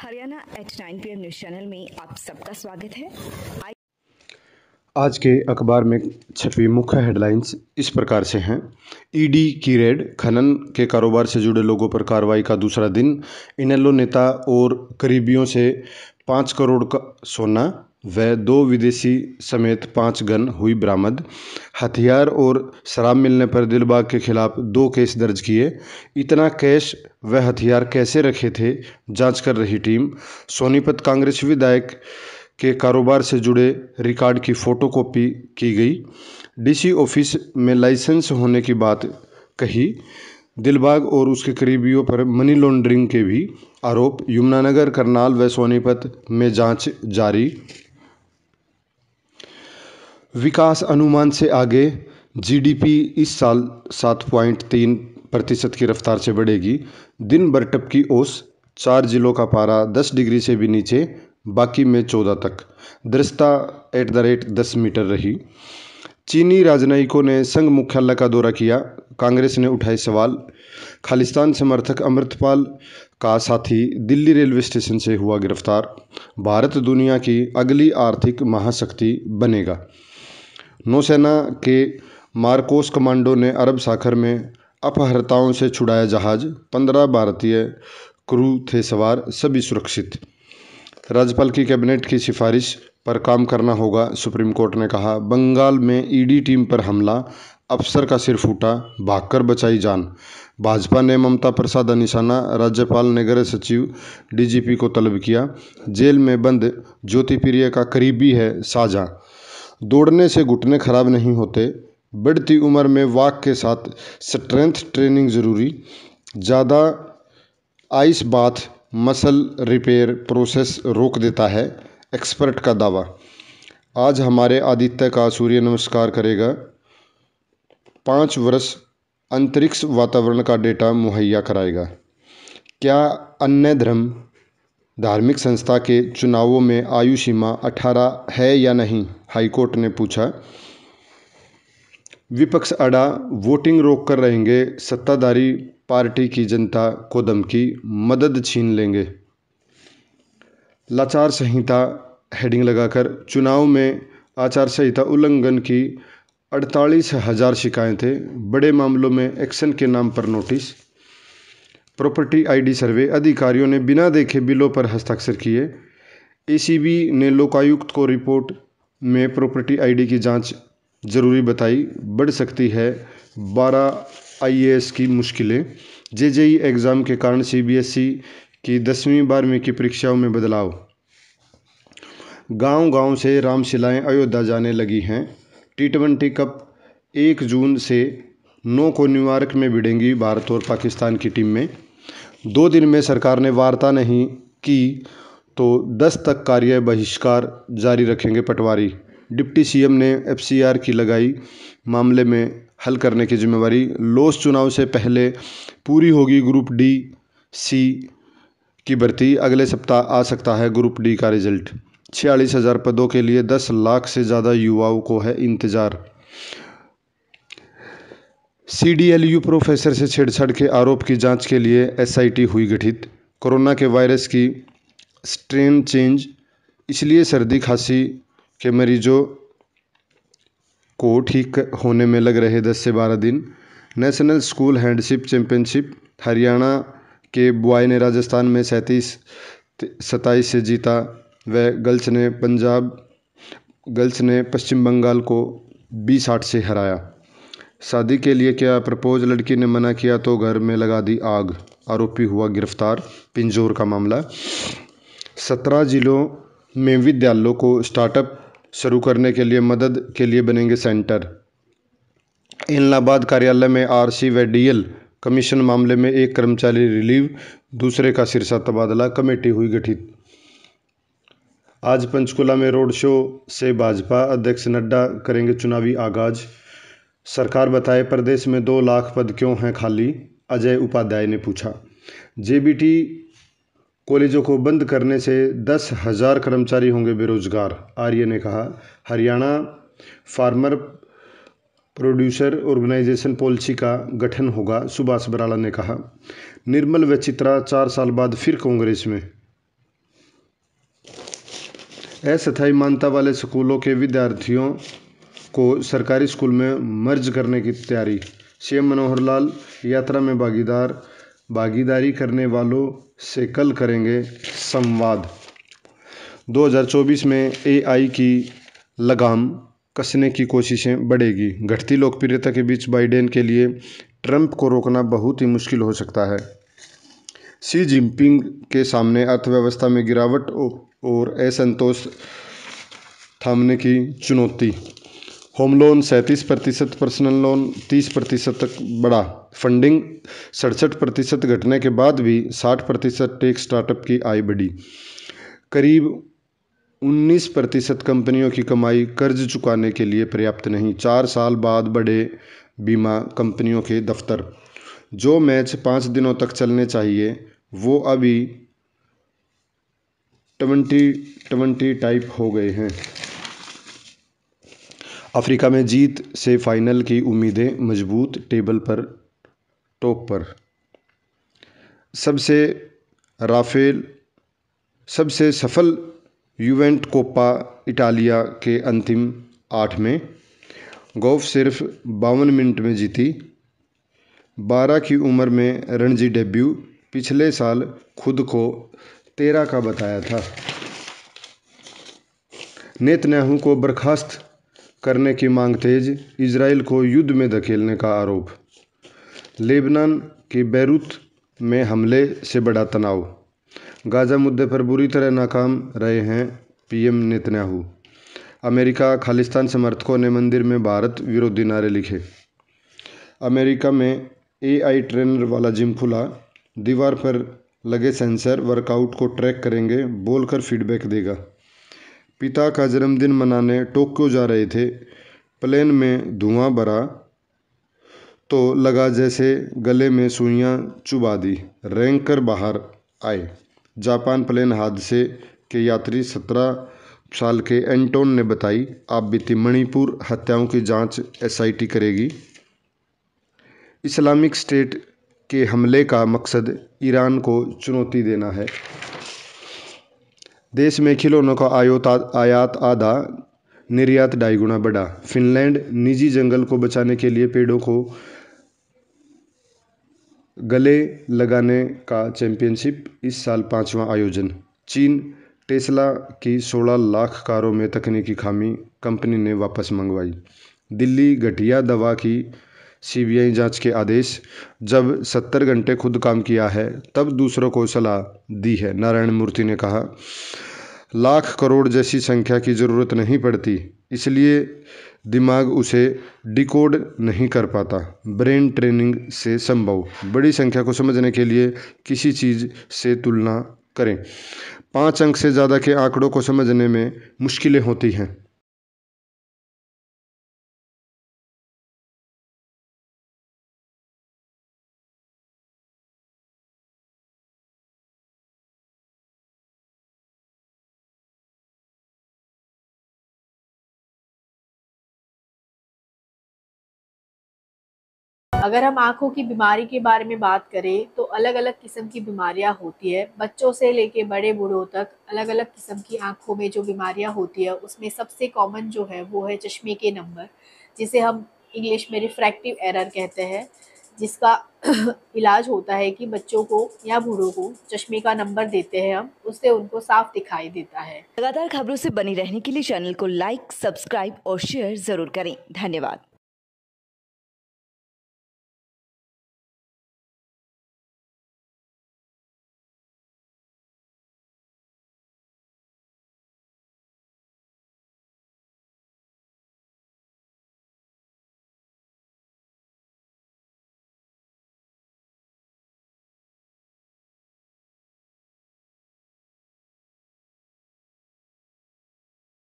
Haryana at 9 PM news channel में आप सबका स्वागत है। आज के अखबार में छपी मुख्य हेडलाइंस इस प्रकार से हैं। ईडी की रेड, खनन के कारोबार से जुड़े लोगों पर कार्रवाई का दूसरा दिन। इनेलो नेता और करीबियों से 5 करोड़ का सोना व 2 विदेशी समेत 5 गन हुई बरामद। हथियार और शराब मिलने पर दिलबाग के खिलाफ 2 केस दर्ज किए। इतना कैश व हथियार कैसे रखे थे, जांच कर रही टीम। सोनीपत कांग्रेस विधायक के कारोबार से जुड़े रिकॉर्ड की फोटोकॉपी की गई। डीसी ऑफिस में लाइसेंस होने की बात कही। दिलबाग और उसके करीबियों पर मनी लॉन्ड्रिंग के भी आरोप। यमुनानगर, करनाल व सोनीपत में जांच जारी। विकास अनुमान से आगे, जीडीपी इस साल 7.3% की रफ्तार से बढ़ेगी। दिन भर टपकी ओस, 4 जिलों का पारा 10 डिग्री से भी नीचे, बाकी में 14 तक। दृष्टा @10 मीटर रही। चीनी राजनयिकों ने संघ मुख्यालय का दौरा किया। कांग्रेस ने उठाए सवाल। खालिस्तान समर्थक अमृतपाल का साथी दिल्ली रेलवे स्टेशन से हुआ गिरफ्तार। भारत दुनिया की अगली आर्थिक महाशक्ति बनेगा। नौसेना के मार्कोस कमांडो ने अरब सागर में अपहर्ताओं से छुड़ाया जहाज। 15 भारतीय क्रू थे सवार, सभी सुरक्षित। राज्यपाल की कैबिनेट की सिफारिश पर काम करना होगा, सुप्रीम कोर्ट ने कहा। बंगाल में ईडी टीम पर हमला, अफसर का सिर फूटा, भागकर बचाई जान। भाजपा ने ममता पर साधा निशाना। राज्यपाल ने गृह सचिव डीजीपी को तलब किया। जेल में बंद ज्योतिप्रिय का करीबी है साझा। दौड़ने से घुटने खराब नहीं होते, बढ़ती उम्र में वॉक के साथ स्ट्रेंथ ट्रेनिंग जरूरी। ज़्यादा ice bath muscle repair process रोक देता है, एक्सपर्ट का दावा। आज हमारे आदित्य का सूर्य नमस्कार करेगा। 5 वर्ष अंतरिक्ष वातावरण का डेटा मुहैया कराएगा। क्या अन्य धर्म धार्मिक संस्था के चुनावों में आयु सीमा 18 है या नहीं, हाईकोर्ट ने पूछा। विपक्ष अड़ा, वोटिंग रोक कर रहेंगे। सत्ताधारी पार्टी की जनता को धमकी, मदद छीन लेंगे। लाचार संहिता हेडिंग लगाकर चुनाव में आचार संहिता उल्लंघन की 48,000 शिकायतें। बड़े मामलों में एक्शन के नाम पर नोटिस। प्रॉपर्टी आईडी सर्वे, अधिकारियों ने बिना देखे बिलों पर हस्ताक्षर किए। एसीबी ने लोकायुक्त को रिपोर्ट में प्रॉपर्टी आईडी की जांच जरूरी बताई। बढ़ सकती है 12 आईएएस की मुश्किलें। जेईई एग्ज़ाम के कारण सीबीएसई की 10वीं 12वीं की परीक्षाओं में बदलाव। गांव-गांव से रामशिलाएं अयोध्या जाने लगी हैं। T20 कप 1 जून से 9 को न्यूयॉर्क में भिड़ेंगी भारत और पाकिस्तान की टीम में। 2 दिन में सरकार ने वार्ता नहीं की तो 10 तक कार्य बहिष्कार जारी रखेंगे पटवारी। डिप्टी सीएम ने एफसीआर की लगाई मामले में हल करने की जिम्मेवारी। लोस चुनाव से पहले पूरी होगी ग्रुप डी सी की भर्ती। अगले सप्ताह आ सकता है ग्रुप डी का रिजल्ट। 46,000 पदों के लिए 10 लाख से ज़्यादा युवाओं को है इंतजार। सीडीएलयू प्रोफेसर से छेड़छाड़ के आरोप की जांच के लिए एसआईटी हुई गठित। कोरोना के वायरस की स्ट्रेन चेंज, इसलिए सर्दी खांसी के मरीजों को ठीक होने में लग रहे 10 से 12 दिन। नेशनल स्कूल हैंडशिप चैंपियनशिप, हरियाणा के बॉय ने राजस्थान में 27 से जीता व गर्ल्स ने पश्चिम बंगाल को 20-8 से हराया। शादी के लिए क्या प्रपोज, लड़की ने मना किया तो घर में लगा दी आग, आरोपी हुआ गिरफ्तार। पिंजौर का मामला। 17 जिलों में विद्यालयों को स्टार्टअप शुरू करने के लिए मदद के लिए बनेंगे सेंटर। इलाहाबाद कार्यालय में आरसी व डीएल कमीशन मामले में एक कर्मचारी रिलीव, दूसरे का सिरसा तबादला। कमेटी हुई गठित। आज पंचकुला में रोड शो से भाजपा अध्यक्ष नड्डा करेंगे चुनावी आगाज। सरकार बताए प्रदेश में 2 लाख पद क्यों हैं खाली, अजय उपाध्याय ने पूछा। जेबीटी कॉलेजों को बंद करने से 10,000 कर्मचारी होंगे बेरोजगार, आर्य ने कहा। Haryana farmer producer organization policy का गठन होगा, सुभाष बराला ने कहा। निर्मल व चित्रा 4 साल बाद फिर कांग्रेस में। अस्थायी मान्यता वाले स्कूलों के विद्यार्थियों को सरकारी स्कूल में मर्ज करने की तैयारी। सीएम मनोहर लाल यात्रा में भागीदारी करने वालों से कल करेंगे संवाद। 2024 में एआई की लगाम कसने की कोशिशें बढ़ेगी। घटती लोकप्रियता के बीच बाइडेन के लिए ट्रंप को रोकना बहुत ही मुश्किल हो सकता है। शी जिनपिंग के सामने अर्थव्यवस्था में गिरावट और असंतोष थामने की चुनौती। होम लोन 37%, पर्सनल लोन 30% तक बढ़ा। फंडिंग 67% घटने के बाद भी 60% टेक स्टार्टअप की आय बढ़ी। करीब 19% कंपनियों की कमाई कर्ज चुकाने के लिए पर्याप्त नहीं। 4 साल बाद बढ़े बीमा कंपनियों के दफ्तर। जो मैच 5 दिनों तक चलने चाहिए वो अभी 2020 टाइप हो गए हैं। अफ्रीका में जीत से फाइनल की उम्मीदें मजबूत, टेबल पर टॉप पर। सबसे सफल यूवेंट कोपा इटालिया के अंतिम 8 में। गोल्फ सिर्फ 52 मिनट में जीती। 12 की उम्र में रणजी डेब्यू। पिछले साल खुद को 13 का बताया था। नेतन्याहू को बर्खास्त करने की मांग तेज। इजराइल को युद्ध में धकेलने का आरोप। लेबनान के बैरूत में हमले से बड़ा तनाव। गाजा मुद्दे पर बुरी तरह नाकाम रहे हैं पीएम नेतन्याहू। अमेरिका खालिस्तान समर्थकों ने मंदिर में भारत विरोधी नारे लिखे। अमेरिका में एआई ट्रेनर वाला जिम खुला। दीवार पर लगे सेंसर वर्कआउट को ट्रैक करेंगे, बोलकर फीडबैक देगा। पिता का जन्मदिन मनाने टोक्यो जा रहे थे। प्लेन में धुआं भरा तो लगा जैसे गले में सुइयां चुभा दी। रेंग कर बाहर आए। जापान प्लेन हादसे के यात्री 17 साल के एंटोन ने बताई आप बीती मणिपुर हत्याओं की जांच एसआईटी करेगी। इस्लामिक स्टेट के हमले का मकसद ईरान को चुनौती देना है। देश में खिलौनों का आयात आधा, निर्यात 2.5 गुना बढ़ा। फिनलैंड निजी जंगल को बचाने के लिए पेड़ों को गले लगाने का चैंपियनशिप, इस साल 5वां आयोजन। चीन टेस्ला की 16 लाख कारों में तकनीकी खामी, कंपनी ने वापस मंगवाई। दिल्ली घटिया दवा की सीबीआई जांच के आदेश। जब 70 घंटे खुद काम किया है तब दूसरों को सलाह दी है, नारायण मूर्ति ने कहा। लाख करोड़ जैसी संख्या की जरूरत नहीं पड़ती, इसलिए दिमाग उसे डिकोड नहीं कर पाता। ब्रेन ट्रेनिंग से संभव। बड़ी संख्या को समझने के लिए किसी चीज़ से तुलना करें। 5 अंक से ज़्यादा के आंकड़ों को समझने में मुश्किलें होती हैं। अगर हम आँखों की बीमारी के बारे में बात करें तो अलग-अलग किस्म की बीमारियाँ होती है। बच्चों से लेके बड़े बूढ़ों तक अलग-अलग किस्म की आँखों में जो बीमारियाँ होती है उसमें सबसे कॉमन जो है वो है चश्मे के नंबर, जिसे हम इंग्लिश में रिफ्रैक्टिव एरर कहते हैं, जिसका इलाज होता है कि बच्चों को या बूढ़ों को चश्मे का नंबर देते हैं हम, उससे उनको साफ दिखाई देता है। लगातार खबरों से बनी रहने के लिए चैनल को लाइक, सब्सक्राइब और शेयर जरूर करें। धन्यवाद।